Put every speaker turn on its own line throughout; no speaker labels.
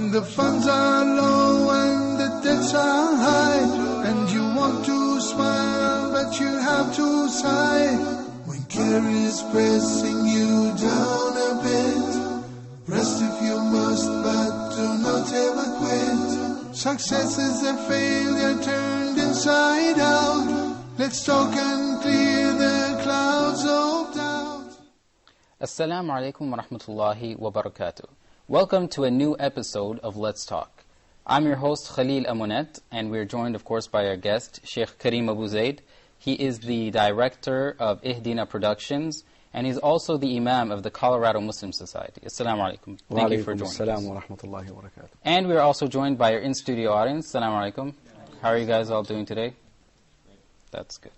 When the funds are low and the debts are high, and you want to smile but you have to sigh. When care is pressing you down a bit, rest if you must, but do not ever quit. Success is a failure turned inside out. Let's talk and clear the clouds of doubt.
Assalamu alaikum wa rahmatullahi wa barakatuh. Welcome to a new episode of Let's Talk. I'm your host Khalil Amunet, and we're joined of course by our guest Sheikh Karim AbuZaid. He is the director of Ihdina Productions, and he's also the Imam of the Colorado Muslim Society. Assalamu alaikum. Thank you for joining us.
Assalamu wa rahmatullahi wa barakatuh.
And we're also joined by our in-studio audience. Assalamu alaikum. How are you guys all doing today? That's good.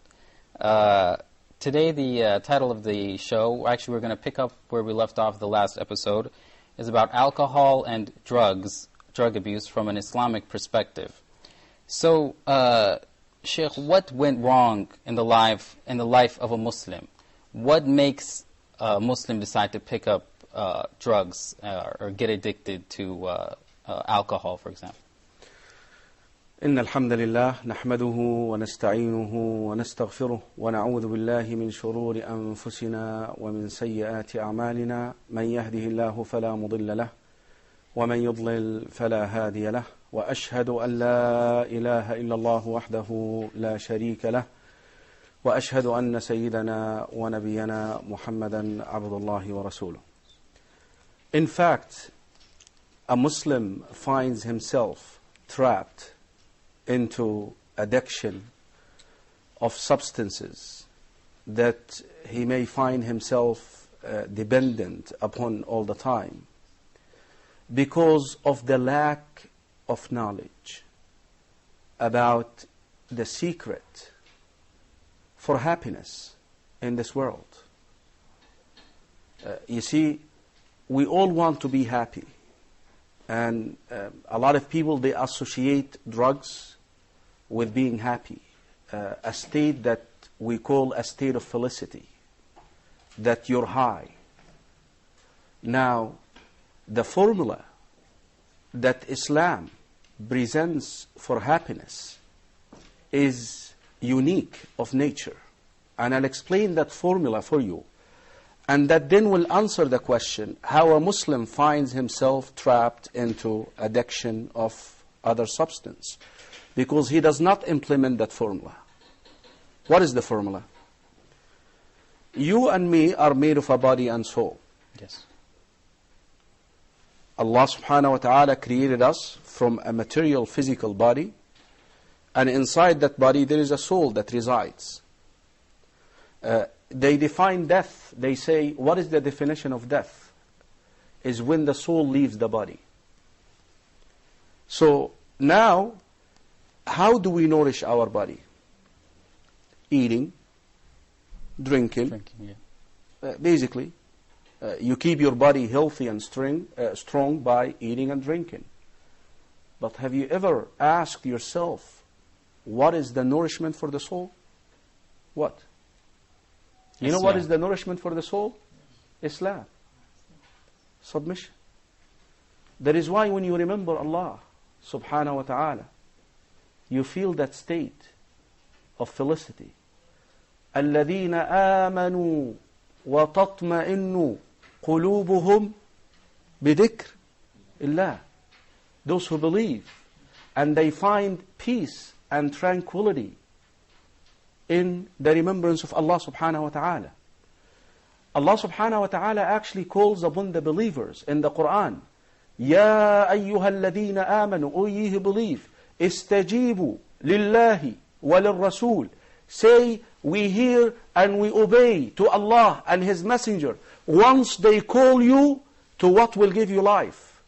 Today the title of the show, actually we're going to pick up where we left off the last episode, is about alcohol and drug abuse from an Islamic perspective. So, Sheikh, what went wrong in the life of a Muslim? What makes a Muslim decide to pick up drugs or get addicted to alcohol, for example?
إن الحمد لله نحمده ونستعينه ونستغفره ونعوذ بالله من شرور أنفسنا ومن سيئات أعمالنا من يهده الله فلا مضل له ومن يضلل فلا هادي له وأشهد أن لا إله إلا الله وحده لا شريك له وأشهد أن سيدنا ونبينا محمدا عبد الله ورسوله. In fact, a Muslim finds himself trapped into addiction of substances that he may find himself dependent upon all the time because of the lack of knowledge about the secret for happiness in this world. You see, we all want to be happy, and a lot of people, they associate drugs with being happy, a state that we call a state of felicity, that you're high. Now, the formula that Islam presents for happiness is unique of nature, and I'll explain that formula for you, and that then will answer the question how a Muslim finds himself trapped into addiction of other substance, because he does not implement that formula. What is the formula? You and me are made of a body and soul.
Yes.
Allah subhanahu wa ta'ala created us from a material physical body, and inside that body there is a soul that resides. They define death. They say, what is the definition of death? Is when the soul leaves the body. So now, how do we nourish our body? Eating, drinking.
Yeah.
Basically, you keep your body healthy and strong by eating and drinking. But have you ever asked yourself, what is the nourishment for the soul? What? You know what is the nourishment for the soul? Islam. Submission. That is why when you remember Allah subhanahu wa ta'ala, you feel that state of felicity. الَّذِينَ آمَنُوا وَتَطْمَئِنُّ قُلُوبُهُمْ بِذِكْرِ اللَّهِ. Those who believe, and they find peace and tranquility in the remembrance of Allah subhanahu wa ta'ala. Allah subhanahu wa ta'ala actually calls upon the believers in the Quran. يَا أَيُّهَا الَّذِينَ آمَنُوا, O ye who believe, استجيبوا لله وللرسول. Say, we hear and we obey to Allah and His Messenger once they call you to what will give you life.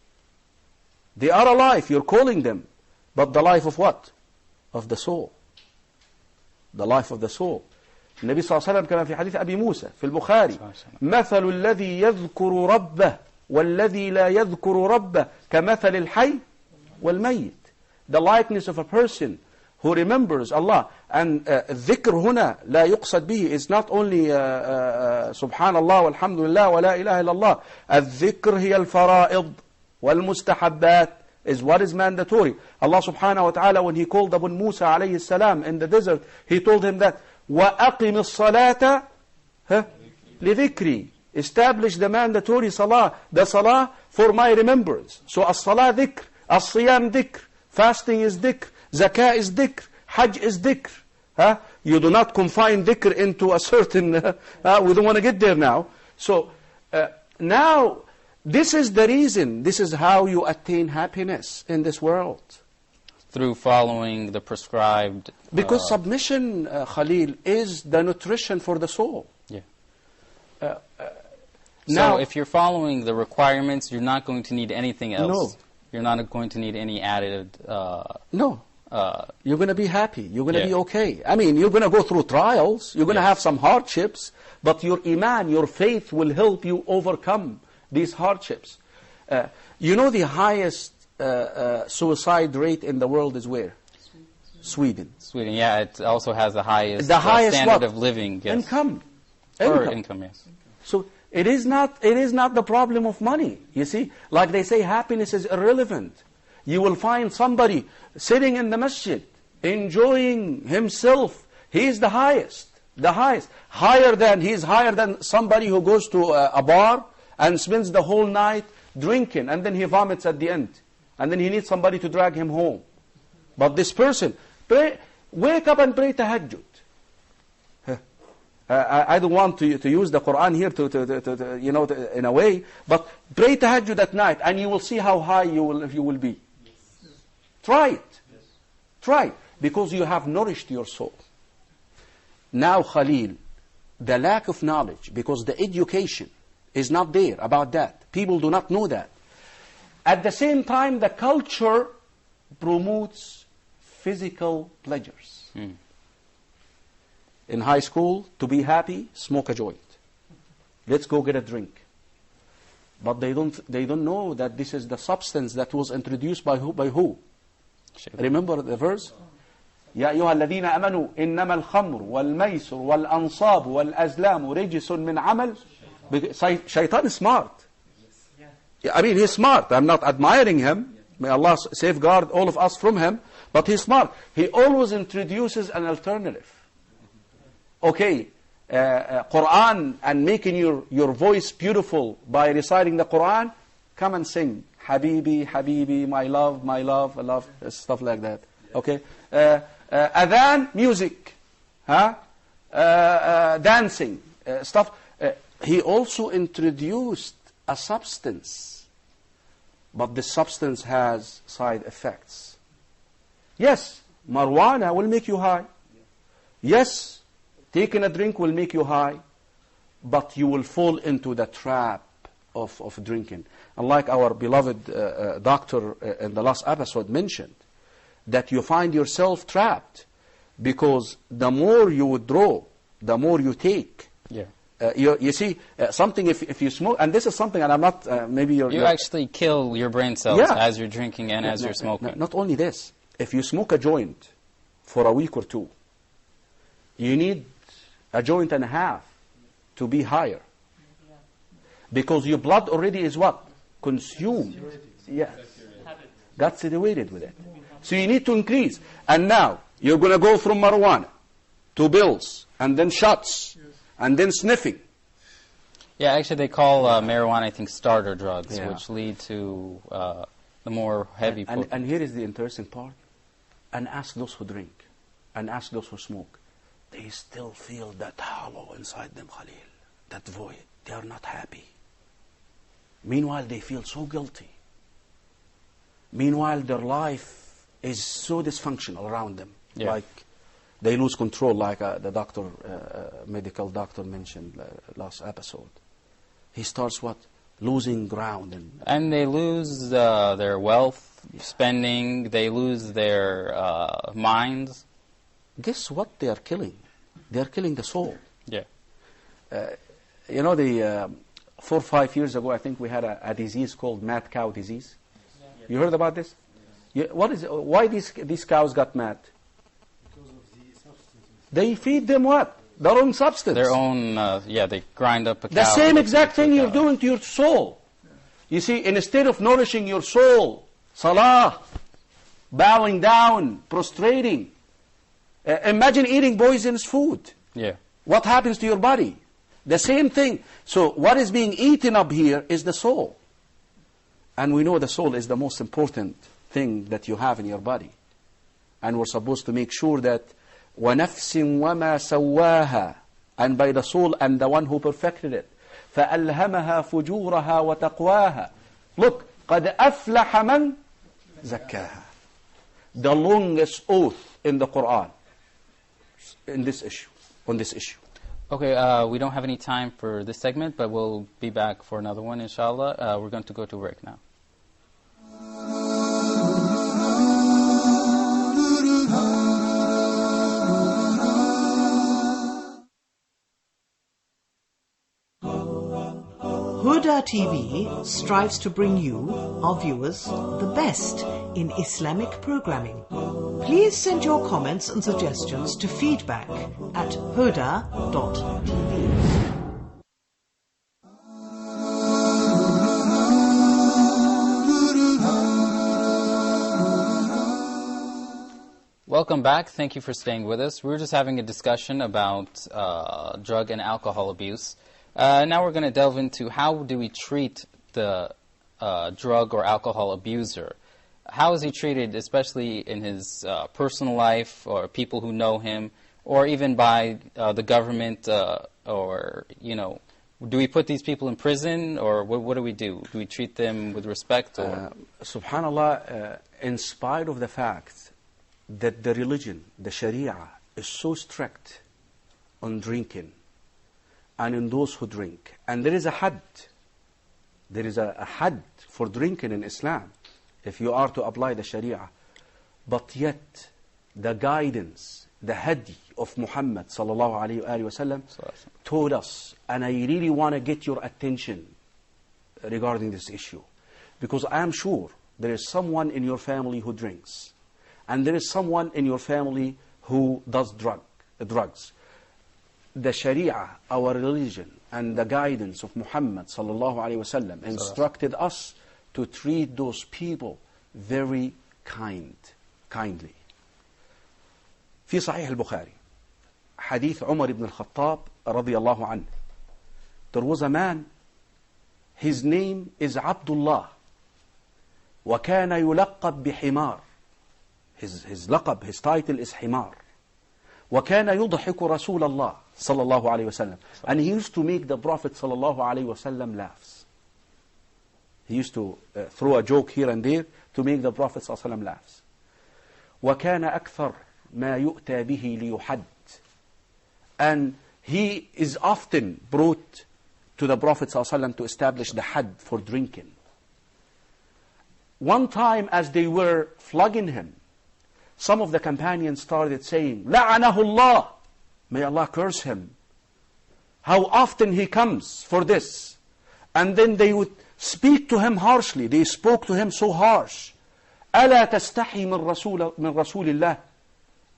They are alive, you're calling them, but the life of what? Of the soul. The life of the soul. النبي صلى الله عليه وسلم كما في حديث أبي موسى في البخاري مثل الذي يذكر ربه والذي لا يذكر ربه كمثل الحي والميت. The likeness of a person who remembers Allah. And الذكر هنا لا يقصد به is not only سبحان الله والحمد لله ولا إله إلا الله. الذكر هي الفرائض والمستحبات is what is mandatory. Allah subhanahu wa ta'ala, when He called Abu Musa alayhi salam in the desert, He told him that, وَأَقِمِ الصَّلَاةَ لِذِكْرِي. Establish the mandatory salah, the salah for my remembrance. So as-salah dhikr, as-siyam dhikr, fasting is dhikr, zakah is dhikr, hajj is dhikr. You do not confine dhikr into a certain, we don't want to get there now. So now, this is the reason, this is how you attain happiness in this world.
Through following the prescribed...
Because submission, Khalil, is the nutrition for the soul.
Yeah.
Now,
so if you're following the requirements, you're not going to need anything else.
No.
You're not going to need any added...
no. You're going to be happy. You're going to be okay. I mean, you're going to go through trials. You're going to have some hardships. But your iman, your faith will help you overcome these hardships. You know the highest suicide rate in the world is where? Sweden.
Sweden, yeah. It also has the highest, standard
what?
of living. Yes.
Income.
Income, yes.
So it is not the problem of money. You see, like they say, happiness is irrelevant. You will find somebody sitting in the masjid, enjoying himself. He is the highest. The highest. He is higher than somebody who goes to a bar and spends the whole night drinking, and then he vomits at the end. And then he needs somebody to drag him home. But this person, wake up and pray tahajjud. I don't want to use the Quran here to in a way, but pray tahajjud at night, and you will see how high you will be. Yes. Try it. Yes. Try it, because you have nourished your soul. Now, Khalil, the lack of knowledge, because the education is not there about that. People do not know that. At the same time, the culture promotes physical pleasures. In high school, to be happy, smoke a joint. Let's go get a drink. But they don't know that this is the substance that was introduced by who? Remember the verse? يا أيها الذين آمنوا إنما الخمر والميسر والأنصاب والأزلام رجس من عمل. Shaitan is smart. I mean, he's smart. I'm not admiring him. May Allah safeguard all of us from him. But he's smart. He always introduces an alternative. Okay, Quran and making your voice beautiful by reciting the Quran, come and sing. Habibi, Habibi, my love, I love, stuff like that. Okay? Adhan, music. Dancing, stuff. He also introduced a substance. But the substance has side effects. Yes, marijuana will make you high. Yes, taking a drink will make you high, but you will fall into the trap of drinking. And like our beloved doctor in the last episode mentioned, that you find yourself trapped, because the more you withdraw, the more you take.
Yeah.
You see, something if you smoke, and this is something, and I'm not, maybe you're
actually kill your brain cells as you're drinking and as you're smoking.
Not only this, if you smoke a joint for a week or two, you need a joint and a half to be higher. Because your blood already is what? Consumed. Yeah. Got saturated with it. So you need to increase. And now, you're going to go from marijuana to pills, and then shots, and then sniffing.
Yeah, actually they call marijuana, I think, starter drugs, which lead to the more heavy...
And here is the interesting part. And ask those who drink, and ask those who smoke. They still feel that hollow inside them, Khalil, that void. They are not happy. Meanwhile, they feel so guilty. Meanwhile, their life is so dysfunctional around them.
Yeah.
Like they lose control, like the doctor, medical doctor mentioned last episode. He starts what? Losing ground.
And they lose their wealth, spending, they lose their minds.
Guess what they are killing? They are killing the soul.
Yeah.
You know, 4 or 5 years ago, I think we had a disease called mad cow disease. You heard about this? What is it? Why these cows got mad?
Because of the substances.
They feed them what? Their own substance.
Their own, they grind up a cow.
The same exact thing you're doing to your soul. You see, instead of nourishing your soul Salah, bowing down, prostrating. Imagine eating poisonous food.
Yeah.
What happens to your body? The same thing. So what is being eaten up here is the soul. And we know the soul is the most important thing that you have in your body. And we're supposed to make sure that وَنَفْسٍ وَمَا سَوَّاهَا, and by the soul and the one who perfected it. فَأَلْهَمَهَا فُجُورَهَا وَتَقْوَاهَا. Look, قَدْ أَفْلَحَ مَنْ زَكَّاهَا. The longest oath in the Quran in this issue, on this issue.
Okay, we don't have any time for this segment, but we'll be back for another one, inshallah. We're going to go to break now.
Huda TV strives to bring you, our viewers, the best in Islamic programming. Please send your comments and suggestions to feedback at huda.tv.
Welcome back. Thank you for staying with us. We were just having a discussion about drug and alcohol abuse. Now we're going to delve into how do we treat the drug or alcohol abuser. How is he treated, especially in his personal life, or people who know him, or even by the government, or, you know, do we put these people in prison, or what do we do? Do we treat them with respect? Or?
Subhanallah, in spite of the fact that the religion, the Sharia, is so strict on drinking and in those who drink, and there is a had. There is a had for drinking in Islam, if you are to apply the Sharia. But yet, the guidance, the hadi of Muhammad sallallahu alayhi wa sallam told us, and I really want to get your attention regarding this issue, because I am sure there is someone in your family who drinks, and there is someone in your family who does drugs. The Sharia, our religion, and the guidance of Muhammad sallallahu alayhi wa sallam instructed us to treat those people very kindly. في صحيح البخاري حديث عمر ibn al-Khattab رضي الله عنه. There was a man, his name is Abdullah, وكان يلقب بحمار. His laqab, his title is Himar. وكان يضحك رسول الله صلى الله عليه وسلم. And he used to make the Prophet صلى الله عليه وسلم laughs. He used to throw a joke here and there to make the Prophet صلى الله عليه وسلم laughs. وكان أكثر ما يؤتى به ليحد. And he is often brought to the Prophet صلى الله عليه وسلم to establish the had for drinking. One time as they were flogging him, some of the companions started saying, لعنه الله, may Allah curse him. How often he comes for this. And then they would speak to him harshly. They spoke to him so harsh. ألا تستحي من رسول الله.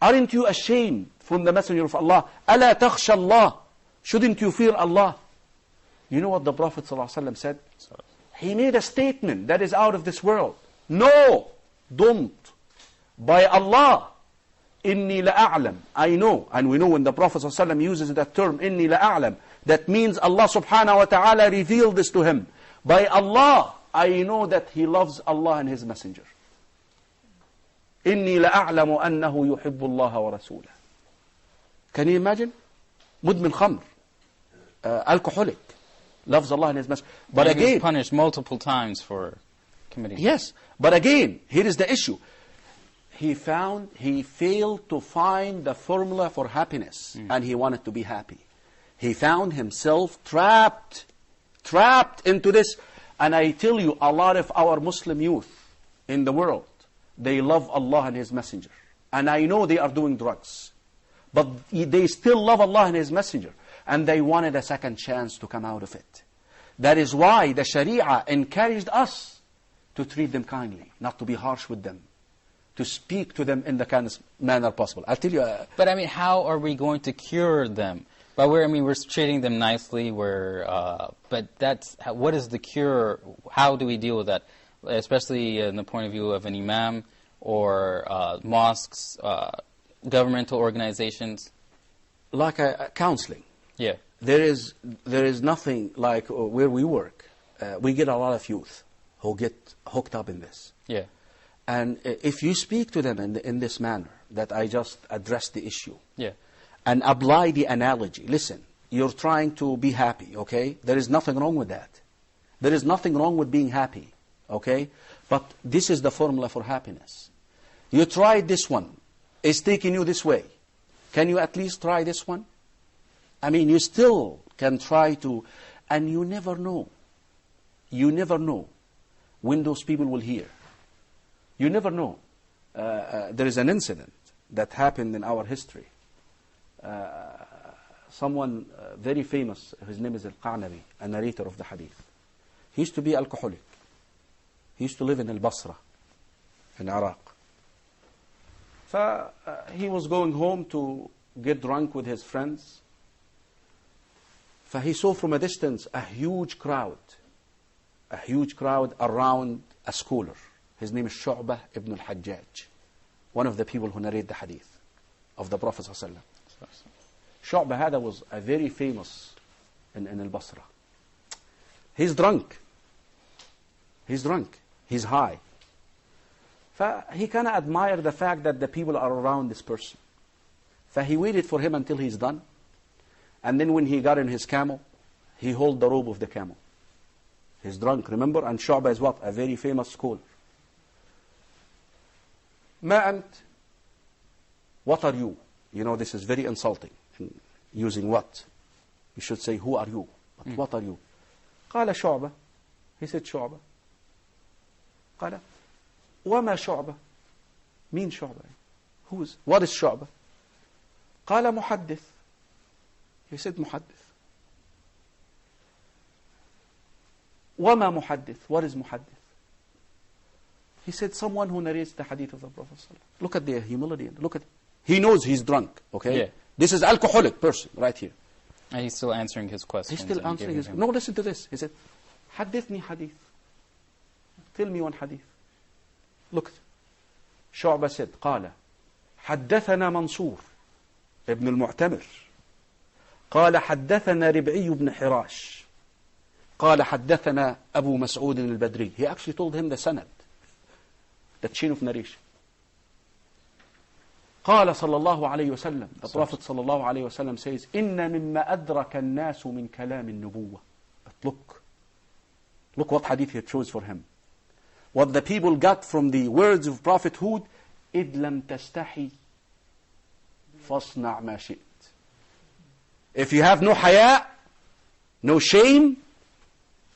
Aren't you ashamed from the Messenger of Allah? ألا تخشى الله. Shouldn't you fear Allah? You know what the Prophet ﷺ said? He made a statement that is out of this world. No, don't. By Allah, إني لأعلم. I know. And we know when the Prophet ﷺ uses that term, إني لأعلم, that means Allah subhanahu wa ta'ala revealed this to him. By Allah, I know that he loves Allah and His Messenger. إني لأعلم أنه يحب الله ورسوله. Can you imagine? مدمن خمر, alcoholic, loves Allah and His Messenger. But
he
again,
was punished multiple times for committing.
yes, but again, here is the issue. He failed to find the formula for happiness, and he wanted to be happy. He found himself trapped into this. And I tell you, a lot of our Muslim youth in the world, they love Allah and His Messenger. And I know they are doing drugs, but they still love Allah and His Messenger. And they wanted a second chance to come out of it. That is why the Sharia encouraged us to treat them kindly, not to be harsh with them, to speak to them in the kindest manner possible. I'll tell you.
But I mean, how are we going to cure them? But we're treating them nicely. But what is the cure? How do we deal with that? especially in the point of view of an imam or mosques, governmental organizations?
Like a counseling.
Yeah.
There is nothing like where we work. We get a lot of youth who get hooked up in this.
Yeah.
And if you speak to them in this manner, that I just addressed the issue,
Yeah.
and apply the analogy. Listen, you're trying to be happy, okay? There is nothing wrong with that. There is nothing wrong with being happy, okay? But this is the formula for happiness. You tried this one. It's taking you this way. Can you at least try this one? I mean, you still can try to, and you never know. You never know when those people will hear. You never know. There is an incident that happened in our history. Someone very famous, his name is Al-Qanabi, a narrator of the hadith. He used to be alcoholic. He used to live in Al-Basra, in Iraq. So he was going home to get drunk with his friends. So he saw from a distance a huge crowd around a scholar. His name is Shu'bah ibn al-Hajjaj, one of the people who narrate the hadith of the Prophet ﷺ. Shu'bah hada was a very famous in Al-Basra. He's drunk. He's high. He kind of admired the fact that the people are around this person. He waited for him until he's done. And then when he got in his camel, he held the robe of the camel. He's drunk, remember? And Shu'bah is what? A very famous scholar. Ma ant? What are you? You know, this is very insulting. Using what? You should say, who are you? But what are you? قال شعبة. He said شعبة. قال وما شعبة. مين شعبة? What is شعبة? قال محدث. He said محدث. وما محدث. What is محدث? He said someone who narrates the hadith of the Prophet. Look at the humility. Look at. He knows he's drunk. Okay.
Yeah.
This is alcoholic person right here.
And he's still answering his questions.
He's still answering his. No, listen to this. He said, حدثني hadith. Tell me one hadith. Look. شعبة said, قال حدثنا منصور ابن المعتمر قال حدثنا ربعي بن حراش قال حدثنا أبو مسعود البدري. He actually told him the sanad, the chain of narration. قال صلى الله عليه وسلم, the Prophet صلى الله عليه وسلم says, إن مما أدرك الناس من كلام النبوة. But look what hadith he chose for him. What the people got from the words of prophethood, إذ لم تستحي فاصنع ما شئت. If you have no haya, no shame,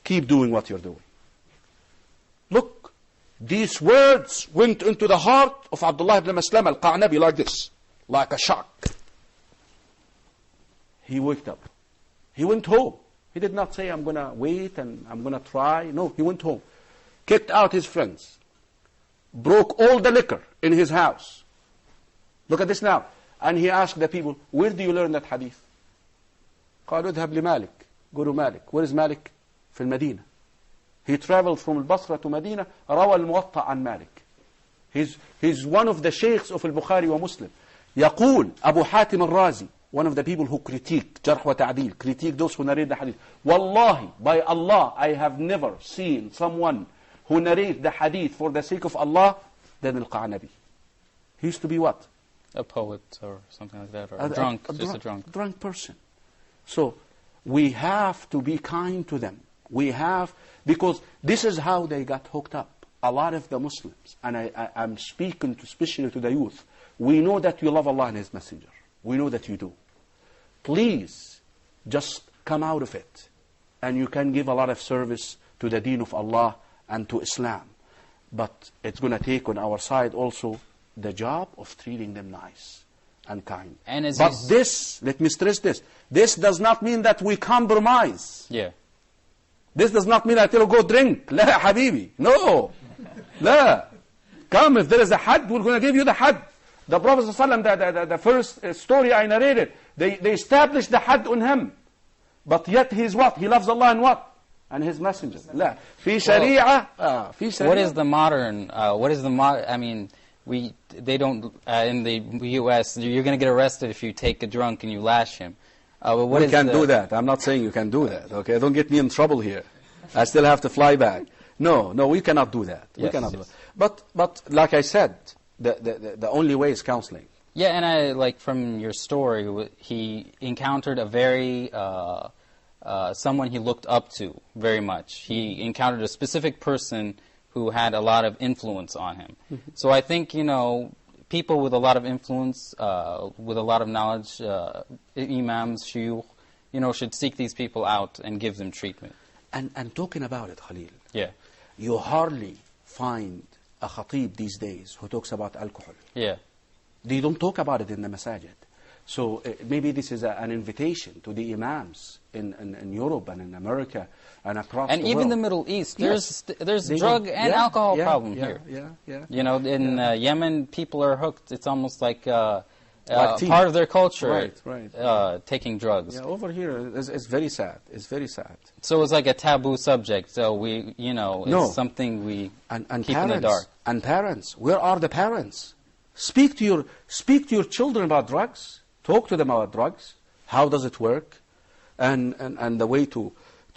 keep doing what you're doing. Look, these words went into the heart of Abdullah ibn Maslam al-Qa'nabi like this, like a shock. He waked up. He went home. He did not say, I'm going to wait and I'm going to try. No, he went home. Kicked out his friends. Broke all the liquor in his house. Look at this now. And he asked the people, where do you learn that hadith? قالوا اذهب لمالك. Go to Malik. Where is Malik? في المدينة. He traveled from Basra to Medina. روى الموطأ عن مالك. He's one of the sheikhs of al-Bukhari wa Muslim. يقول أبو حاتم الرازي, one of the people who critique جرح وتعديل, critique those who narrate the hadith. Wallahi, by Allah, I have never seen someone who narrates the hadith for the sake of Allah than al-Qa'nabi. He used to be what?
A poet or something like that, or a drunk, just a drunk.
Drunk person. So we have to be kind to them. We have, because this is how they got hooked up. A lot of the Muslims, and I'm speaking especially to the youth, we know that you love Allah and His Messenger. We know that you do. Please, just come out of it. And you can give a lot of service to the deen of Allah and to Islam. But it's going to take on our side also the job of treating them nice and kind.
And as
but this, let me stress this does not mean that we compromise.
Yeah.
This does not mean I tell you go drink. La habibi. No. La. Come, if there is a had, we're going to give you the had. The Prophet ﷺ, the first story I narrated, they established the had on him. But yet he's what? He loves Allah and what? and his messenger. لا في شريعة في شريعة.
What is the modern? I mean, they don't in the U.S. You're going to get arrested if you take a drunk and you lash him.
We can do that. I'm not saying you can do that. Okay, don't get me in trouble here. I still have to fly back. No, we cannot do that. We cannot do that. But like I said, the only way is counseling.
Yeah, and I like from your story, he encountered a very someone he looked up to very much. He encountered a specific person who had a lot of influence on him. So I think, people with a lot of influence, with a lot of knowledge, imams, shuyukh, should seek these people out and give them treatment.
And talking about it, Khalil,
Yeah.
you hardly find a khatib these days who talks about alcohol.
Yeah.
They don't talk about it in the masajid. So maybe this is an invitation to the imams in Europe and in America and across the world.
And even the Middle East,
Yes.
there's drug and alcohol problem here.
Yeah.
In Yemen, people are hooked. It's almost like
Like
part of their culture,
Right.
taking drugs.
Yeah, over here, it's very sad. It's very sad.
So it's like a taboo subject. So it's something we
And
keep
parents,
in the dark.
And parents, where are the parents? Speak to your children about drugs. Talk to them about drugs. How does it work? And the way to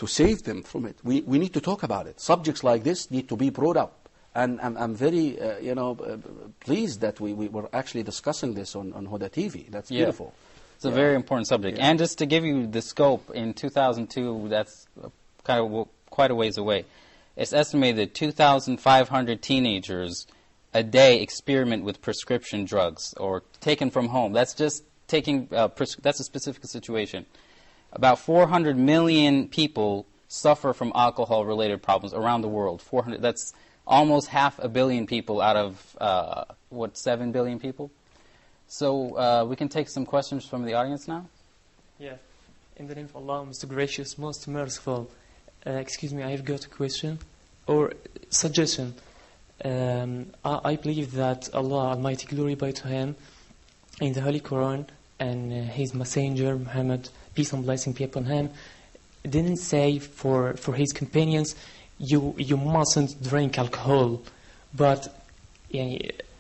save them from it. We need to talk about it. Subjects like this need to be brought up. And I'm very, pleased that we were actually discussing this on Huda TV. That's beautiful.
It's a very important subject.
Yeah.
And just to give you the scope, in 2002, that's quite a ways away. It's estimated that 2,500 teenagers a day experiment with prescription drugs or taken from home. That's just taking, that's a specific situation. About 400 million people suffer from alcohol-related problems around the world. 400. That's almost 500 million people out of, 7 billion people? So we can take some questions from the audience now?
Yeah. In the name of Allah, Mr. Gracious, Most Merciful. Excuse me, I've got a question or suggestion. I believe that Allah Almighty, glory be to Him, in the Holy Quran and His Messenger, Muhammad, peace and blessing be upon him, didn't say for his companions, you mustn't drink alcohol, but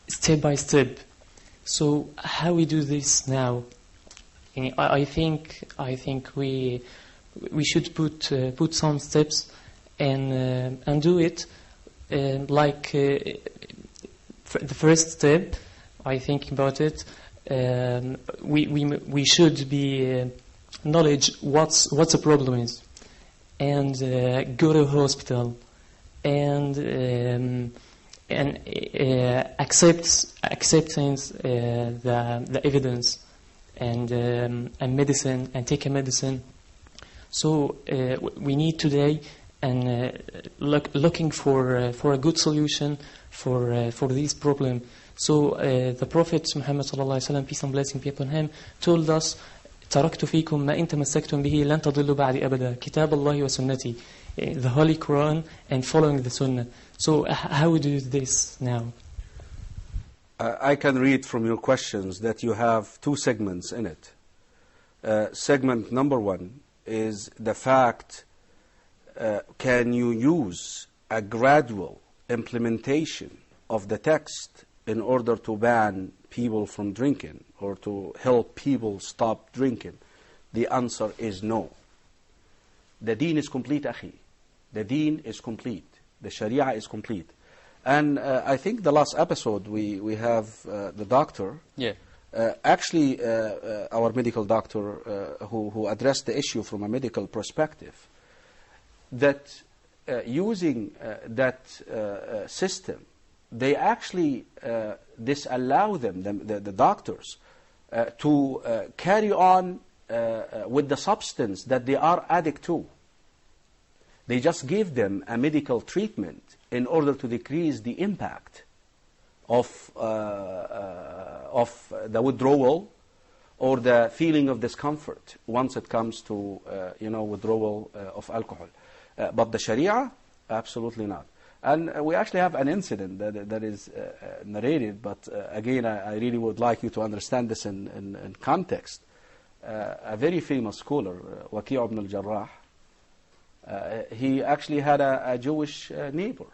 step by step. So how we do this now? I think we should put some steps and do it. Like the first step, I think about it. We should be knowledge what's the problem is, and go to a hospital and accepting the evidence and medicine and take a medicine. So we need today and looking for a good solution for this problem. So the Prophet Muhammad sallallahu alaihi wasallam, peace and blessing be upon him, told us, "تركت فيكم ما إن تمسكتم به لن تضلوا بعد أبدا كتاب الله وسنتي." The Holy Quran and following the Sunnah. So how we do this now?
I can read from your questions that you have two segments in it. Segment number one is the fact, can you use a gradual implementation of the text in order to ban people from drinking or to help people stop drinking? The answer is no. The deen is complete, akhi. The deen is complete. The sharia is complete. And I think the last episode we have the doctor, actually our medical doctor who addressed the issue from a medical perspective, that using that system, they actually disallow them, the doctors, to carry on with the substance that they are addict to. They just give them a medical treatment in order to decrease the impact of the withdrawal or the feeling of discomfort once it comes to withdrawal of alcohol. But the Sharia, absolutely not. And we actually have an incident that is narrated, but again, I really would like you to understand this in context. A very famous scholar, Waki' ibn al-Jarrah, He actually had a Jewish neighbor.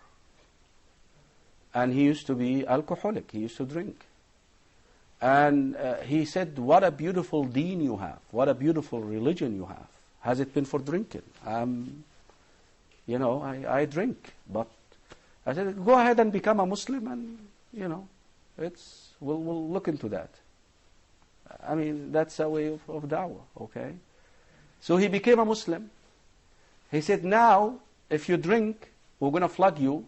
And he used to be alcoholic. He used to drink. And he said, what a beautiful deen you have. What a beautiful religion you have. Has it been for drinking? I drink. But I said, go ahead and become a Muslim and, we'll look into that. I mean, that's a way of da'wah, okay? So he became a Muslim. He said, now, if you drink, we're going to flog you.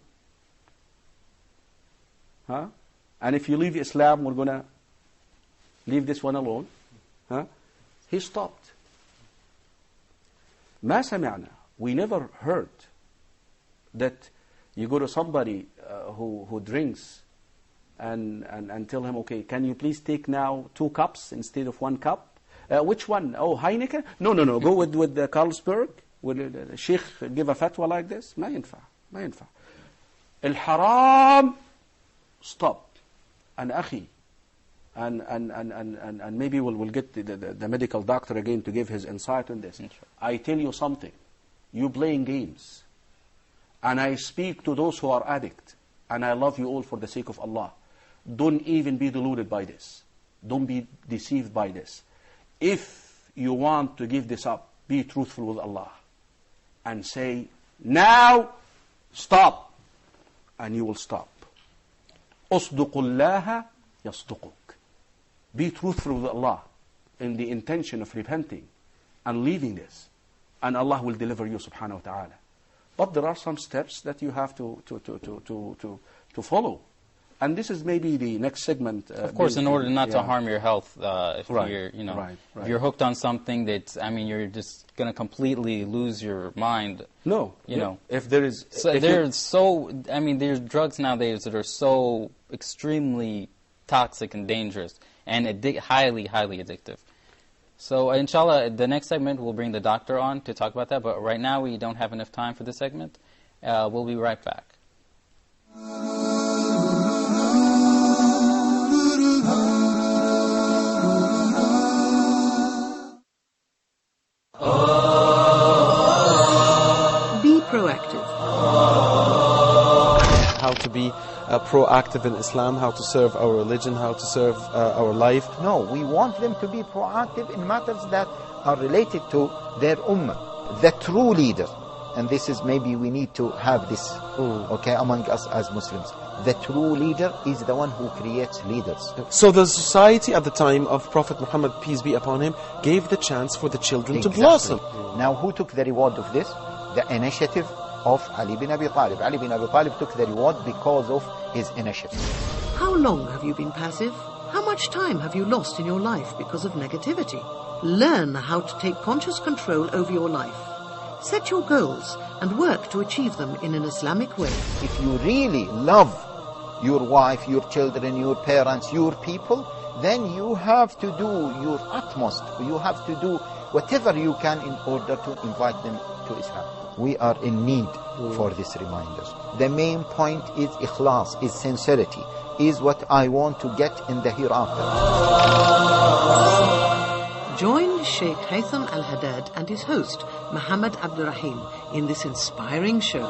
Huh? And if you leave Islam, we're going to leave this one alone. Huh? He stopped. ما سمعنا. We never heard that you go to somebody who drinks and tell him, okay, can you please take now 2 cups instead of 1 cup? Which one? Oh, Heineken? No. Go with the Carlsberg. Will the Sheikh give a fatwa like this? ما ينفع. الحرام. Stop. And akhi. And maybe we'll get the medical doctor again to give his insight on this. I tell you something. You playing games. And I speak to those who are addicts. And I love you all for the sake of Allah. Don't even be deluded by this. Don't be deceived by this. If you want to give this up, be truthful with Allah. And say, now, stop. And you will stop. أصدق الله يصدقك. Be truthful with Allah in the intention of repenting and leaving this. And Allah will deliver you subhanahu wa ta'ala. But there are some steps that you have to follow. And this is maybe the next segment.
Of course, in order not to harm your health, if
Right.
if you're hooked on something that's, you're just going to completely lose your mind.
No. If there is...
there's drugs nowadays that are so extremely toxic and dangerous and highly, highly addictive. So, inshallah, the next segment we'll bring the doctor on to talk about that. But right now we don't have enough time for this segment. We'll be right back.
Be proactive.
How to be proactive in Islam, how to serve our religion, how to serve our life.
No, we want them to be proactive in matters that are related to their ummah, the true leader. And this is maybe we need to have this, among us as Muslims. The true leader is the one who creates leaders.
So the society at the time of Prophet Muhammad, peace be upon him, gave the chance for the children to blossom.
Now who took the reward of this? The initiative of Ali bin Abi Talib. Ali bin Abi Talib took the reward because of his initiative.
How long have you been passive? How much time have you lost in your life because of negativity? Learn how to take conscious control over your life. Set your goals and work to achieve them in an Islamic way.
If you really love your wife, your children, your parents, your people, then you have to do your utmost. You have to do whatever you can in order to invite them to Islam. We are in need for these reminders. The main point is ikhlas, is sincerity, is what I want to get in the hereafter.
Join Sheikh Haytham Al-Haddad and his host, Muhammad Abdurrahim, in this inspiring show.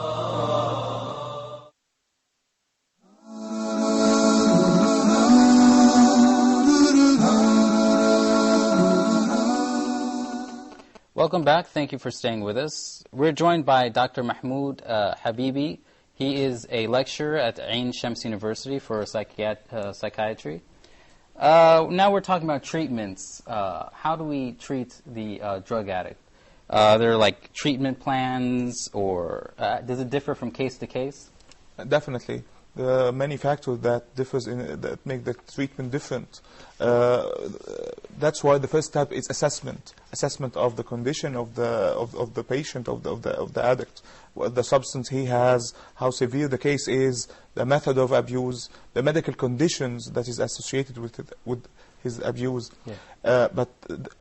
Welcome back. Thank you for staying with us. We're joined by Dr. Mahmoud Habibi. He is a lecturer at Ain Shams University for psychiatry. Now we're talking about treatments. How do we treat the drug addict? There are like treatment plans, or does it differ from case to case?
Definitely. There are many factors that that make the treatment different. That's why the first step is assessment of the condition of the patient, of the addict, what the substance he has, how severe the case is, the method of abuse, the medical conditions that is associated with his abuse.
Yeah.
But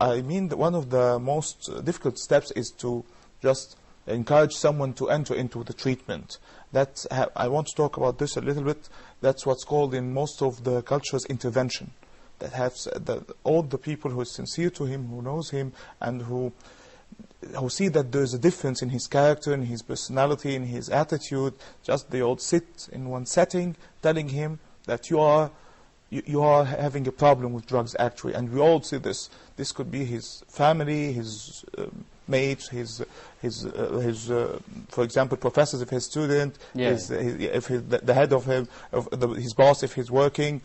I mean that one of the most difficult steps is to just encourage someone to enter into the treatment. I want to talk about this a little bit. That's what's called in most of the cultures intervention. That has all the people who are sincere to him, who knows him, and who who see that there's a difference in his character, in his personality, in his attitude, just they all sit in one setting telling him that you are having a problem with drugs actually, and we all see this. This could be his family, his mates, his for example, professors if he's student, the head of him, his boss if he's working.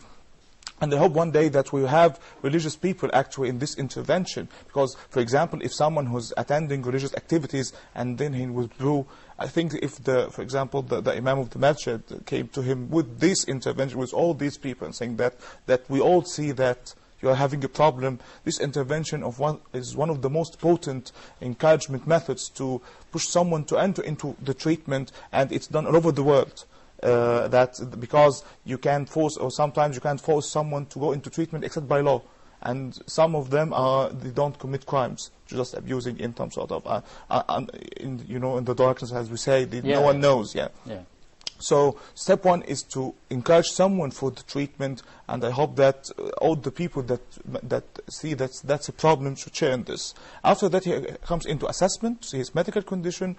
And I hope one day that we have religious people actually in this intervention. Because, for example, if someone who's attending religious activities and then he withdrew, I think if, for example, the Imam of the Masjid came to him with this intervention, with all these people, and saying that we all see that you are having a problem, this intervention is one of the most potent encouragement methods to push someone to enter into the treatment, and it's done all over the world. Because you can't force, or sometimes you can't force someone to go into treatment except by law, and some of them they don't commit crimes, just abusing in some sort of in the darkness, as we say, no one knows. So step one is to encourage someone for the treatment, and I hope that all the people that see that's a problem should share in this. After that, he comes into assessment, to see his medical condition,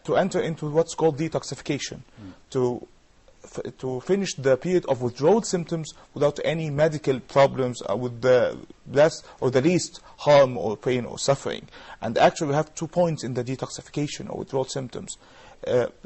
to enter into what's called detoxification, to finish the period of withdrawal symptoms without any medical problems, with the less or the least harm or pain or suffering. And actually we have 2 points in the detoxification or withdrawal symptoms.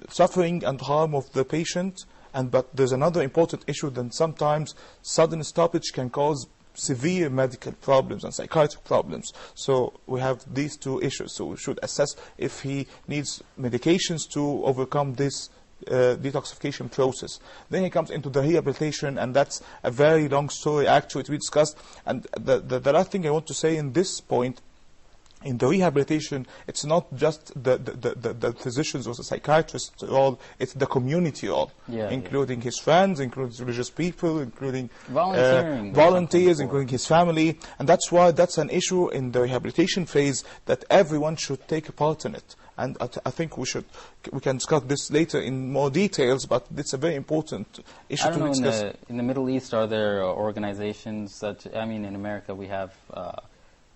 Suffering and harm of the patient, but there's another important issue that sometimes sudden stoppage can cause severe medical problems and psychiatric problems. So we have these 2 issues. So we should assess if he needs medications to overcome this detoxification process. Then he comes into the rehabilitation, and that's a very long story actually to be discussed. And the last thing I want to say in this point, in the rehabilitation, it's not just the physicians or the psychiatrists role, it's the community role, including his friends, including religious people, including volunteers, including his family. And that's why that's an issue in the rehabilitation phase, that everyone should take a part in it. And I think we can discuss this later in more details, but it's a very important issue to discuss.
In the Middle East, are there organizations such, in America we have,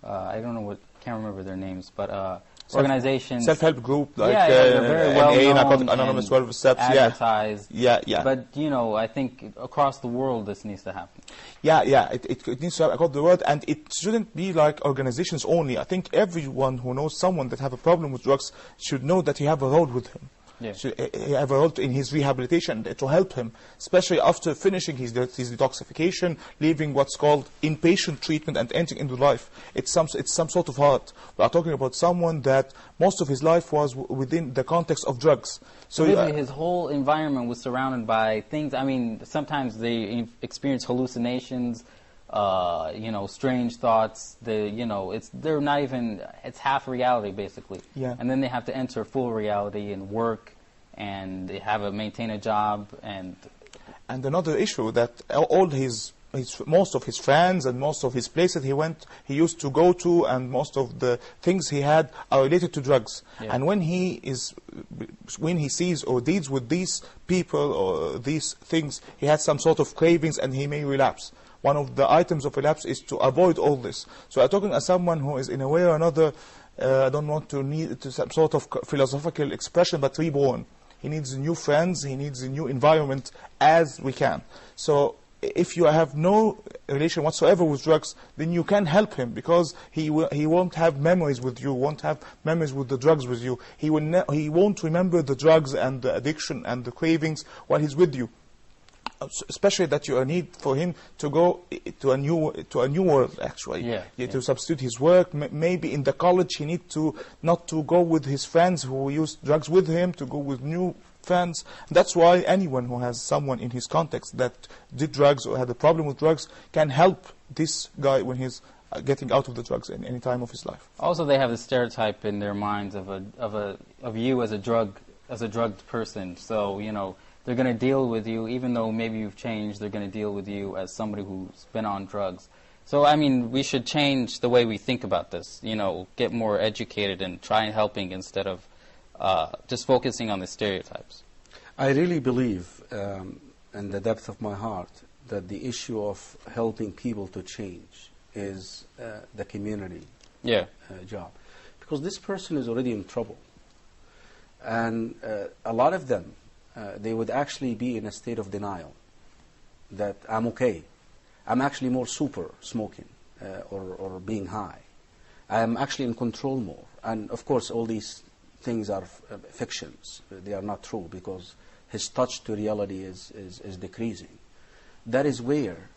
I don't know can't remember their names, but organizations,
self-help group like
very well known,
Anonymous 12 Steps,
advertised.
But
I think across the world this needs to happen.
It needs to happen across the world, and it shouldn't be like organizations only. I think everyone who knows someone that have a problem with drugs should know that you have a role with him. Should have a role in his rehabilitation to help him, especially after finishing his detoxification, leaving what's called inpatient treatment and entering into life. It's some sort of hard. We are talking about someone that most of his life was within the context of drugs.
So his whole environment was surrounded by things. Sometimes they experience hallucinations, strange thoughts. They're not even. It's half reality basically. And then they have to enter full reality and work, and they maintain a job. And
another issue that all most of his friends and most of his places he used to go to, and most of the things he had are related to drugs. And when he sees or deals with these people or these things, he has some sort of cravings and he may relapse. One of the items of relapse is to avoid all this. So I'm talking as someone who is in a way or another, I don't want to need some sort of philosophical expression, but reborn. He needs new friends, he needs a new environment as we can. So if you have no relation whatsoever with drugs, then you can help him, because he won't have memories with you, won't have memories with the drugs with you. He won't remember the drugs and the addiction and the cravings while he's with you. Especially that you need for him to go to a new world actually. To substitute his work. Maybe in the college he need to not to go with his friends who use drugs with him, to go with new friends. That's why anyone who has someone in his context that did drugs or had a problem with drugs can help this guy when he's getting out of the drugs in any time of his life.
Also, they have the stereotype in their minds of you as a drugged person. So they're going to deal with you, even though maybe you've changed, they're going to deal with you as somebody who's been on drugs. So, we should change the way we think about this, get more educated and try helping instead of just focusing on the stereotypes.
I really believe, in the depth of my heart, that the issue of helping people to change is the community job. Because this person is already in trouble. And a lot of them, they would actually be in a state of denial that I'm okay. I'm actually more super smoking or being high. I'm actually in control more. And of course, all these things are fictions. They are not true because his touch to reality is decreasing. That is where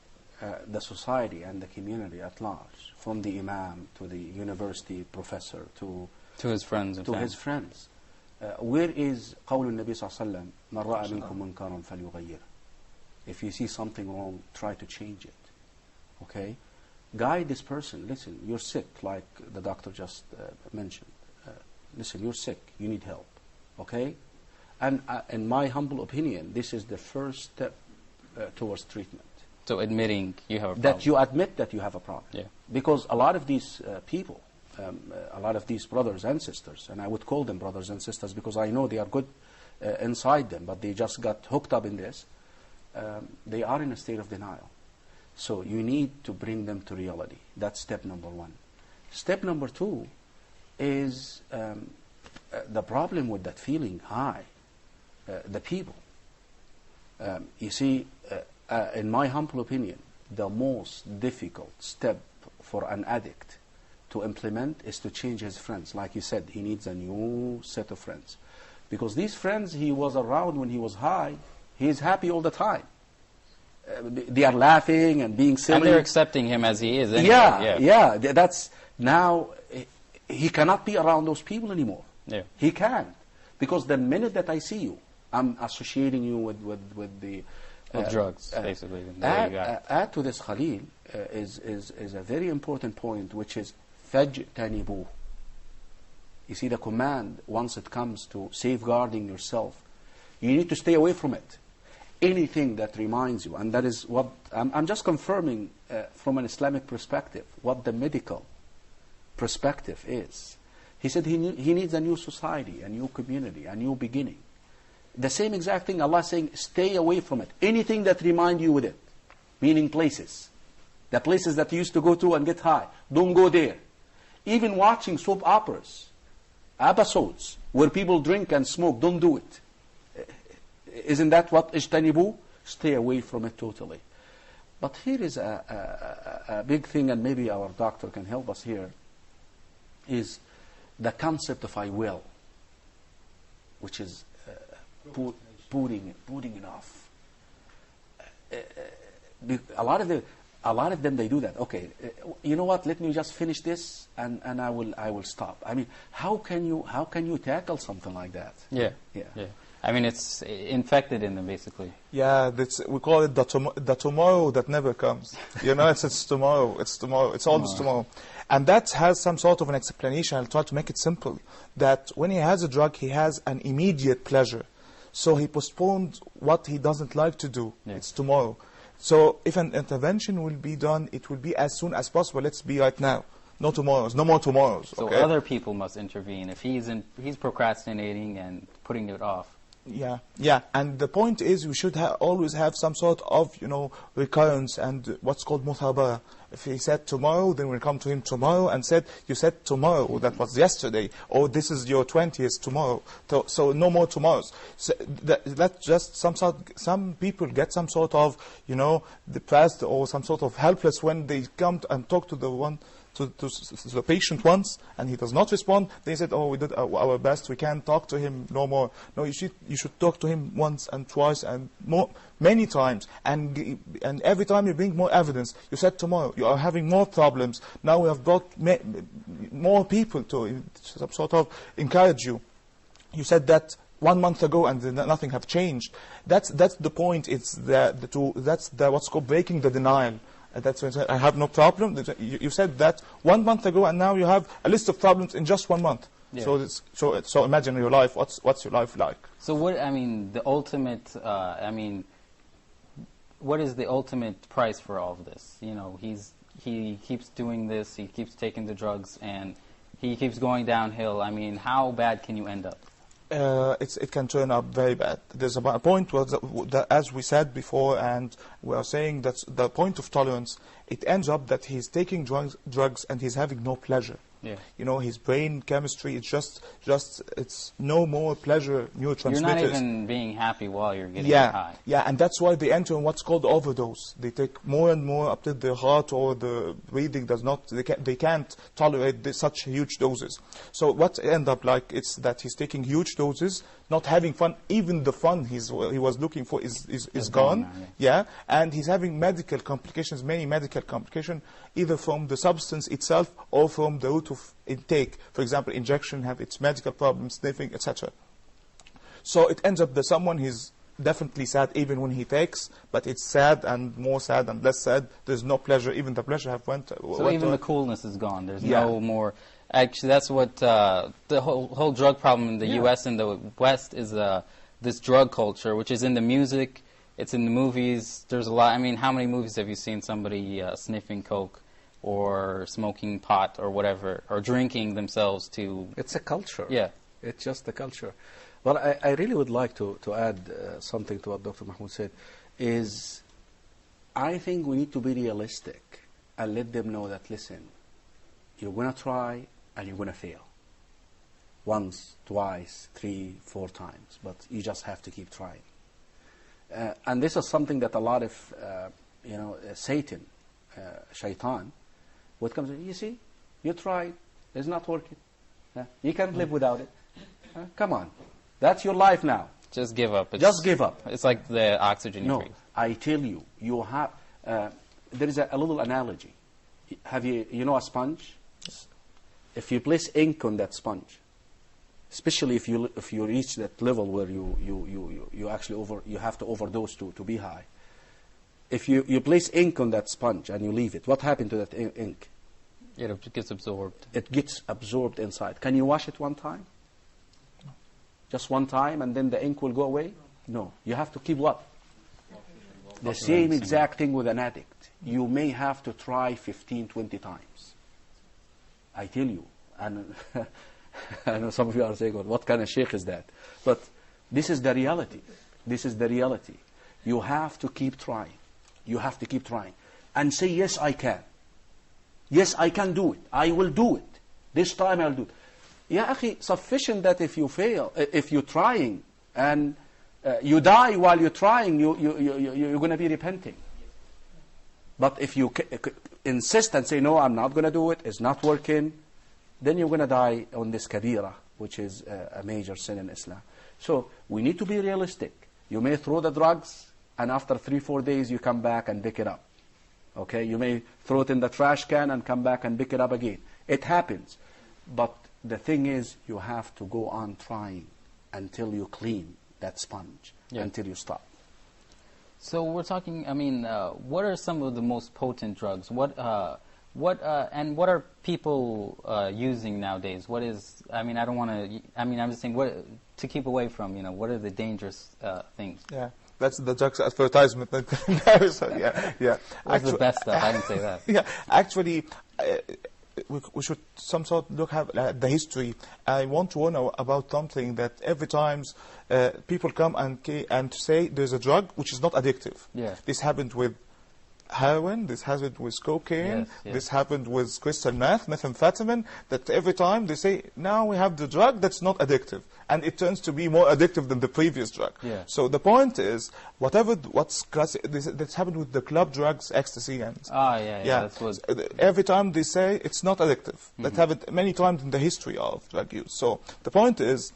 the society and the community at large, from the imam to the university professor to
his friends and
his friends, where is قول النبي صلى الله عليه وسلم من رأى منكم منكرا فليغيره. If you see something wrong, try to change it. Okay? Guide this person. Listen, you're sick, like the doctor just mentioned. Listen, you're sick. You need help. Okay? And in my humble opinion, this is the first step towards treatment.
So admitting you have a problem.
That you admit that you have a problem.
Yeah.
Because a lot of these people, a lot of these brothers and sisters, and I would call them brothers and sisters because I know they are good inside them, but they just got hooked up in this. They are in a state of denial. So you need to bring them to reality. That's step number one. Step number two is the problem with that feeling high. The people. You see, in my humble opinion, the most difficult step for an addict to implement is to change his friends. Like you said, he needs a new set of friends. Because these friends he was around when he was high, he is happy all the time. They are laughing and being silly.
And they're accepting him as he is. Anyway.
Yeah. That's now he cannot be around those people anymore.
Yeah.
He can't, because the minute that I see you, I'm associating you with the
drugs, basically.
Add to this, Khalil, is a very important point, which is فَاجْتَنِبُوهُ. You see, the command, once it comes to safeguarding yourself, you need to stay away from it. Anything that reminds you, and that is what I'm just confirming from an Islamic perspective, what the medical perspective is. He said he needs a new society, a new community, a new beginning. The same exact thing Allah is saying, stay away from it. Anything that remind you with it, meaning places. The places that you used to go to and get high, don't go there. Even watching soap operas, episodes where people drink and smoke, don't do it. Isn't that what اجتنبوا? Stay away from it totally. But here is a big thing, and maybe our doctor can help us here, is the concept of I will, which is putting it off. A lot of them they do that. Okay, you know what? Let me just finish this, and I will stop. I mean, how can you tackle something like that?
Yeah. I mean, it's infected in them, basically.
Yeah, we call it the tomorrow that never comes. You know, it's tomorrow. It's tomorrow. It's always tomorrow. And that has some sort of an explanation. I'll try to make it simple. That when he has a drug, he has an immediate pleasure. So he postponed what he doesn't like to do. Yeah. It's tomorrow. So if an intervention will be done, it will be as soon as possible. Let's be right now. No tomorrows. No more tomorrows.
So
okay?
Other people must intervene. If he's procrastinating and putting it off.
Yeah. And the point is, we should always have some sort of, recurrence and what's called muthabara. If he said tomorrow, then we'll come to him tomorrow and said, you said tomorrow, that was yesterday, or this is your 20th tomorrow. So no more tomorrows. So that's just some people get some sort of, depressed or some sort of helpless when they come and talk to the patient once, and he does not respond. They said, we did our best, we can't talk to him no more. No, you should talk to him once and twice and many times. And every time you bring more evidence, you said tomorrow, you are having more problems. Now we have brought more people to sort of encourage you. You said that 1 month ago and nothing have changed. That's the point. It's that's what's called breaking the denial. That's when I have no problem. You said that 1 month ago, and now you have a list of problems in just 1 month. Yeah. So imagine your life. What's your life like?
So the ultimate. What is the ultimate price for all of this? He keeps doing this. He keeps taking the drugs, and he keeps going downhill. I mean, how bad can you end up?
It can turn up very bad. There's a point where, as we said before, and we are saying that the point of tolerance, it ends up that he's taking drugs and he's having no pleasure.
Yeah.
You know, his brain chemistry, it's no more pleasure neurotransmitters.
You're not even being happy while you're getting high.
Yeah, and that's why they enter in what's called overdose. They take more and more up to their heart or the breathing does not, they can't tolerate such huge doses. So what end up like, it's that he's taking huge doses, not having fun. Even the fun he was looking for is gone.
Now,
yeah, and he's having medical complications, many medical complications, either from the substance itself or from the route of intake. For example, injection have its medical problems, sniffing, etc. So it ends up that someone is definitely sad even when he takes, but it's sad and more sad and less sad. There's no pleasure. Even the pleasure have went.
So even the coolness is gone. There's no more. Actually, that's what the whole drug problem in the U.S. and the West is. This drug culture, which is in the music, it's in the movies. There's a lot. I mean, how many movies have you seen somebody sniffing coke or smoking pot or whatever, or drinking themselves to?
It's a culture.
Yeah.
It's just the culture. Well, I really would like to add something to what Dr. Mahmoud said, is I think we need to be realistic and let them know that, listen, you're going to try and you're going to fail. Once, twice, 3, 4 times, but you just have to keep trying. And this is something that a lot of, Satan, shaitan, what comes in, you see, you tried, it's not working. You can't live without it. Come on. That's your life now.
Just give up.
Just give up.
It's like the oxygen you breathe.
I tell you, you have, there is a little analogy. Have you know a sponge? If you place ink on that sponge, especially if you reach that level where you actually you have to overdose to be high. If you place ink on that sponge and you leave it, what happened to that ink?
It gets absorbed.
It gets absorbed inside. Can you wash it one time? No. Just one time and then the ink will go away? No. You have to keep what? The same exact thing with an addict. You may have to try 15, 20 times. I tell you. And I know some of you are saying, what kind of sheikh is that? But this is the reality. This is the reality. You have to keep trying. You have to keep trying. And say, yes, I can. Yes, I can do it. I will do it. This time I'll do it. Ya akhi, sufficient that if you fail, if you're trying, and you die while you're trying, you're going to be repenting. But if you insist and say, no, I'm not going to do it, it's not working, then you're going to die on this kabira, which is a major sin in Islam. So we need to be realistic. You may throw the drugs, and after 3-4 days you come back and pick it up. Okay, you may throw it in the trash can and come back and pick it up again. It happens. But the thing is, you have to go on trying until you clean that sponge, until you stop.
So we're talking, I mean, what are some of the most potent drugs? What are people using nowadays? What is, I mean, I don't want to, I mean, I'm just saying, what to keep away from, what are the dangerous things?
Yeah, that's the drugs advertisement. Yeah.
What's the best stuff? I didn't say that.
Yeah, actually, we should some sort look at the history. I want to warn about something that every time people come and say there's a drug which is not addictive.
Yeah.
This happened with heroin, this happened with cocaine, this happened with crystal meth, methamphetamine, that every time they say, now we have the drug that's not addictive. And it turns to be more addictive than the previous drug.
Yeah.
So the point is, what's classic, that's happened with the club drugs, ecstasy, and...
That's what...
Every time they say it's not addictive. That happened many times in the history of drug use. So the point is,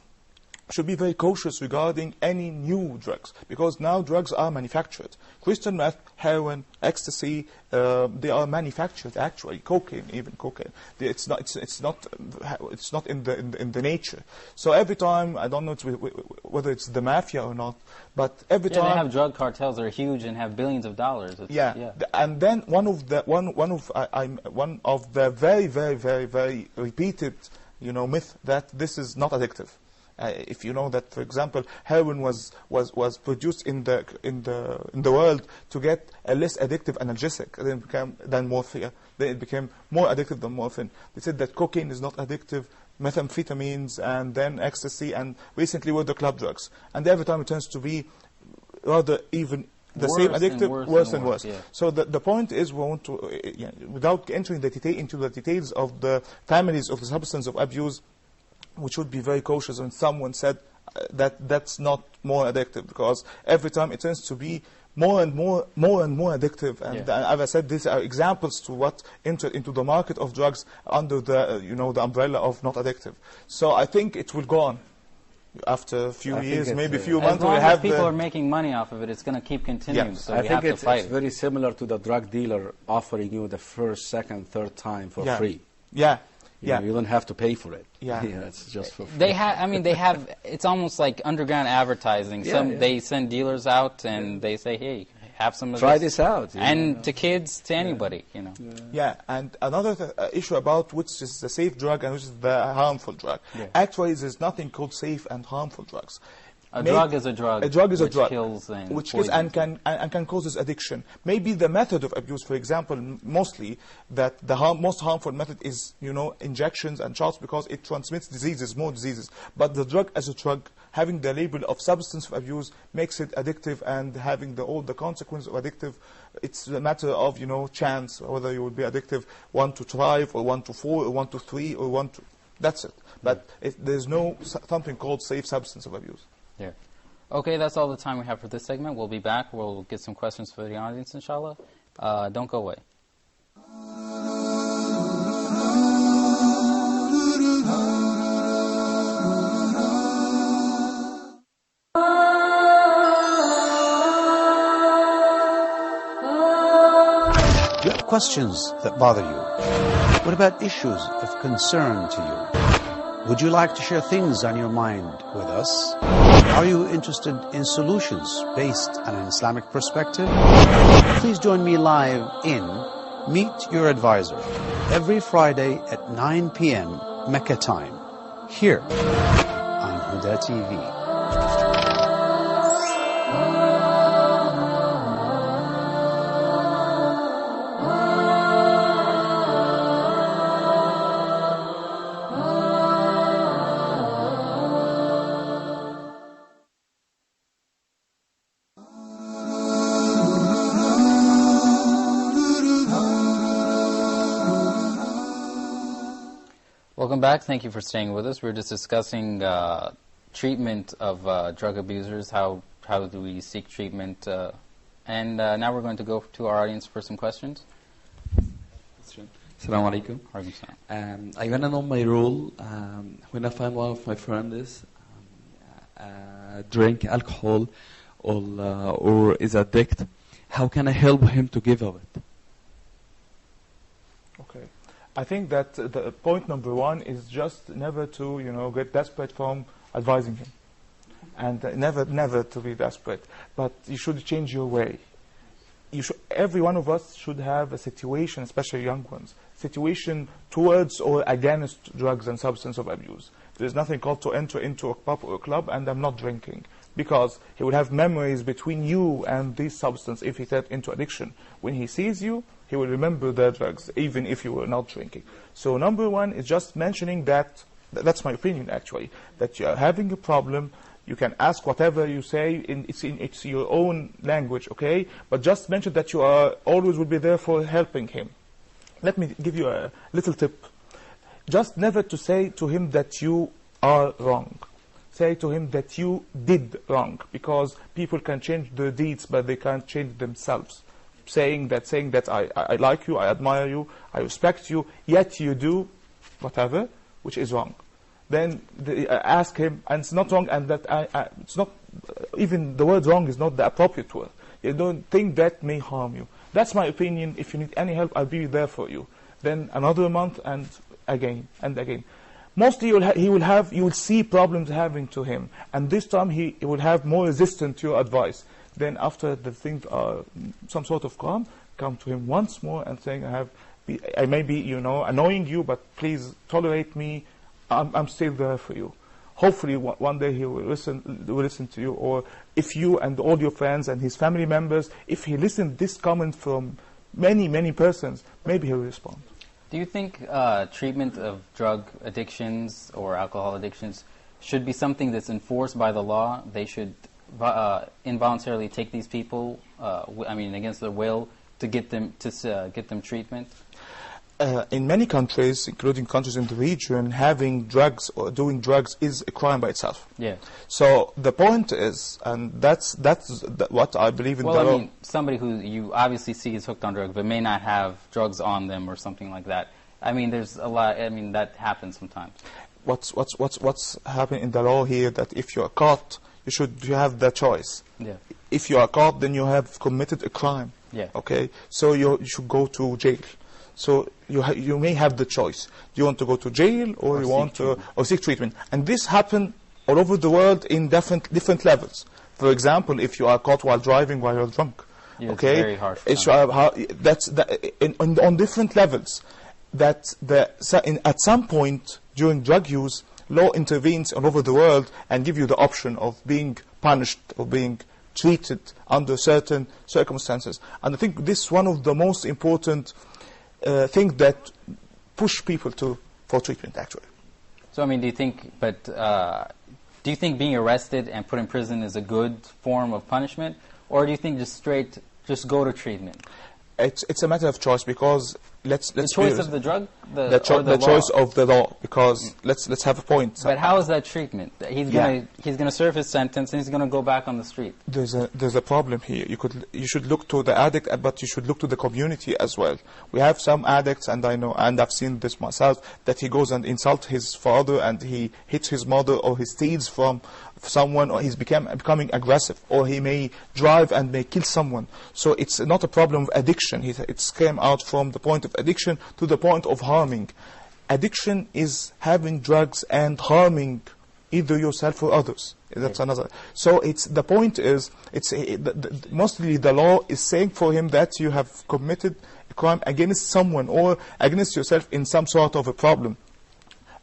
should be very cautious regarding any new drugs, because now drugs are manufactured. Crystal meth, heroin, ecstasy, they are manufactured actually. Cocaine, even cocaine. It's not in the nature. So every time, I don't know whether it's the mafia or not, but every time
they have drug cartels that are huge and have billions of dollars.
And then one of the very, very, very, very repeated, myth that this is not addictive. If you know that, for example, heroin was produced in the world to get a less addictive analgesic than morphine. Then it became more addictive than morphine. They said that cocaine is not addictive, methamphetamines, and then ecstasy, and recently were the club drugs. And every time it turns to be rather even the
Worse
same
and
addictive,
worse
worse
and
and worse.
worse, yeah.
So the point is, we want to, without entering into the details of the families of the substance of abuse, we should be very cautious when someone said that that's not more addictive, because every time it tends to be more and more addictive. And as I said, these are examples to what entered into the market of drugs under the the umbrella of not addictive. So I think it will go on. After a few years, maybe a few months,
as long
we
as
have
people are making money off of it, it's going to keep continuing. So
I
we
think
have to fight
it's
it.
very similar to the drug dealer offering you the first, second, third time for free.
Yeah.
You know, you don't have to pay for it.
Yeah.
It's just for free.
They have. I mean, they have. It's almost like underground advertising. They send dealers out and they say, "Hey, have some of
Try this out."
And to kids, to anybody,
Yeah, and another issue about which is the safe drug and which is the harmful drug. Actually, there's nothing called safe and harmful drugs.
A drug is a drug.
A drug is a
which
drug.
Kills and
which kills and can cause addiction. Maybe the method of abuse, for example, mostly that the most harmful method is, injections and shots, because it transmits diseases, more diseases. But the drug as a drug, having the label of substance of abuse, makes it addictive, and having all the consequences of addictive, it's a matter of, chance, whether you will be addictive 1 to 5 or 1 to 4 or 1 to 3 or 1 to... That's it. But there's no something called safe substance of abuse.
Yeah. Okay, that's all the time we have for this segment. We'll be back. We'll get some questions for the audience, inshallah. Don't go away.
Do you have questions that bother you? What about issues of concern to you? Would you like to share things on your mind with us? Are you interested in solutions based on an Islamic perspective? Please join me live in Meet Your Advisor every Friday at 9 p.m. Mecca time, here on Huda TV.
Welcome back. Thank you for staying with us. We're just discussing treatment of drug abusers. How do we seek treatment? And now we're going to go to our audience for some questions.
Assalamu alaikum. I want to know my role when I find one of my friends drink alcohol or is addict. How can I help him to give up it?
Okay. I think that the point number one is just never to, get desperate from advising him. And never to be desperate. But you should change your way. Every one of us should have a situation, especially young ones, situation towards or against drugs and substance of abuse. There's nothing called to enter into a pub or a club and I'm not drinking. Because he will have memories between you and this substance if he gets into addiction. When he sees you, he will remember the drugs, even if you were not drinking. So number one is just mentioning that, that's my opinion actually, that you are having a problem. You can ask whatever you say, it's your own language, okay? But just mention that you are always will be there for helping him. Let me give you a little tip. Just never to say to him that you are wrong. Say to him that you did wrong, because people can change their deeds, but they can't change themselves. Saying that I like you, I admire you, I respect you, yet you do whatever, which is wrong. Then ask him, and it's not wrong, and that it's not, even the word wrong is not the appropriate word. You don't think that may harm you. That's my opinion. If you need any help, I'll be there for you. Then another month, and again, and again. Mostly you will see problems happening to him, and this time he will have more resistance to your advice. Then after the things are some sort of calm, come to him once more and saying, I may be, annoying you, but please tolerate me. I'm still there for you. Hopefully one day he will listen to you, or if you and all your friends and his family members, if he listens this comment from many persons, maybe he will respond.
Do you think treatment of drug addictions or alcohol addictions should be something that's enforced by the law? They should involuntarily take these people, against their will, to get them treatment?
In many countries, including countries in the region, having drugs or doing drugs is a crime by itself.
Yeah.
So the point is, and that's what I believe in.
Well, somebody who you obviously see is hooked on drugs, but may not have drugs on them or something like that. There's a lot. That happens sometimes.
What's happening in the law here, that if you are caught, you have the choice.
Yeah.
If you are caught, then you have committed a crime.
Yeah.
Okay. So you should go to jail. So you may have the choice. Do you want to go to jail or you want to seek treatment? And this happens all over the world in different levels. For example, if you are caught while driving while you're drunk,
yeah,
okay,
it's very harsh.
That's on different levels. At some point during drug use, law intervenes all over the world and give you the option of being punished or being treated under certain circumstances. And I think this is one of the most important things that push people for treatment, actually.
So, do you think being arrested and put in prison is a good form of punishment, or do you think just go to treatment?
It's a matter of choice, because let's
the choice of the drug,
the choice of the law, because let's have a point.
But how is that treatment? He's gonna serve his sentence and he's gonna go back on the street.
There's a problem here. You should look to the addict, but you should look to the community as well. We have some addicts, and I know, and I've seen this myself, that he goes and insults his father, and he hits his mother, or he steals from someone, or he's becoming aggressive, or he may drive and may kill someone. So it's not a problem of addiction. It came out from the point of addiction to the point of harming. Addiction is having drugs and harming either yourself or others. That's another. So the point is, mostly the law is saying for him that you have committed a crime against someone or against yourself in some sort of a problem.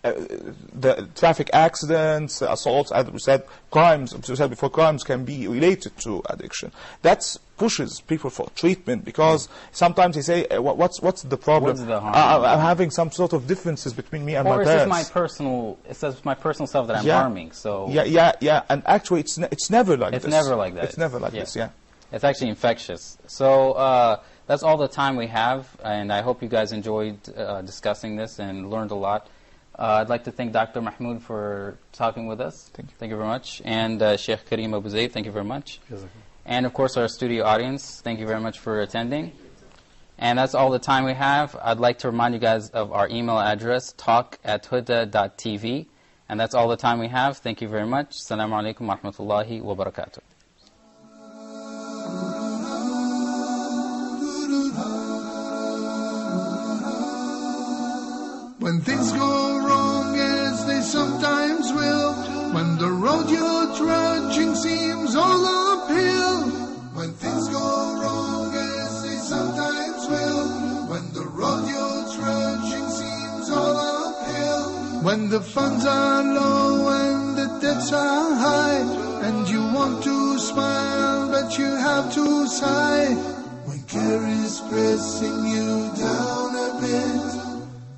The traffic accidents, assaults, as we said, crimes, as we said before, crimes can be related to addiction. That pushes people for treatment, because sometimes they say, what's the problem?
What's the harm?
I'm having some sort of differences between me and my parents.
It's just my personal self that I'm harming. So
yeah, and actually it's never like this.
It's never like that.
It's never like this, yeah.
It's actually infectious. So that's all the time we have, and I hope you guys enjoyed discussing this and learned a lot. I'd like to thank Dr. Mahmoud for talking with us. Thank you very much. And Sheikh Karim AbuZaid, thank you very much. And of course our studio audience, thank you very much for attending. And that's all the time we have. I'd like to remind you guys of our email address, talk@huda.tv. And that's all the time we have. Thank you very much. Assalamu alaikum wa rahmatullahi wa barakatuh.
When things go wrong, as they sometimes will, when the road you're trudging seems all uphill, when things go wrong, as they sometimes will, when the road you're trudging seems all uphill, when the funds are low and the debts are high, and you want to smile but you have to sigh, when care is pressing you down a bit,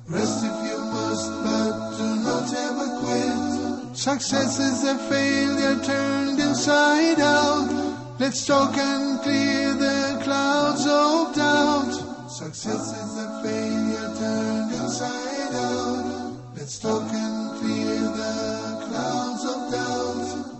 rest if you must, but do not ever quit. Success is a failure turned inside out. Let's talk and clear the clouds of doubt. Success is a failure turned inside out. Let's talk and clear the clouds of doubt.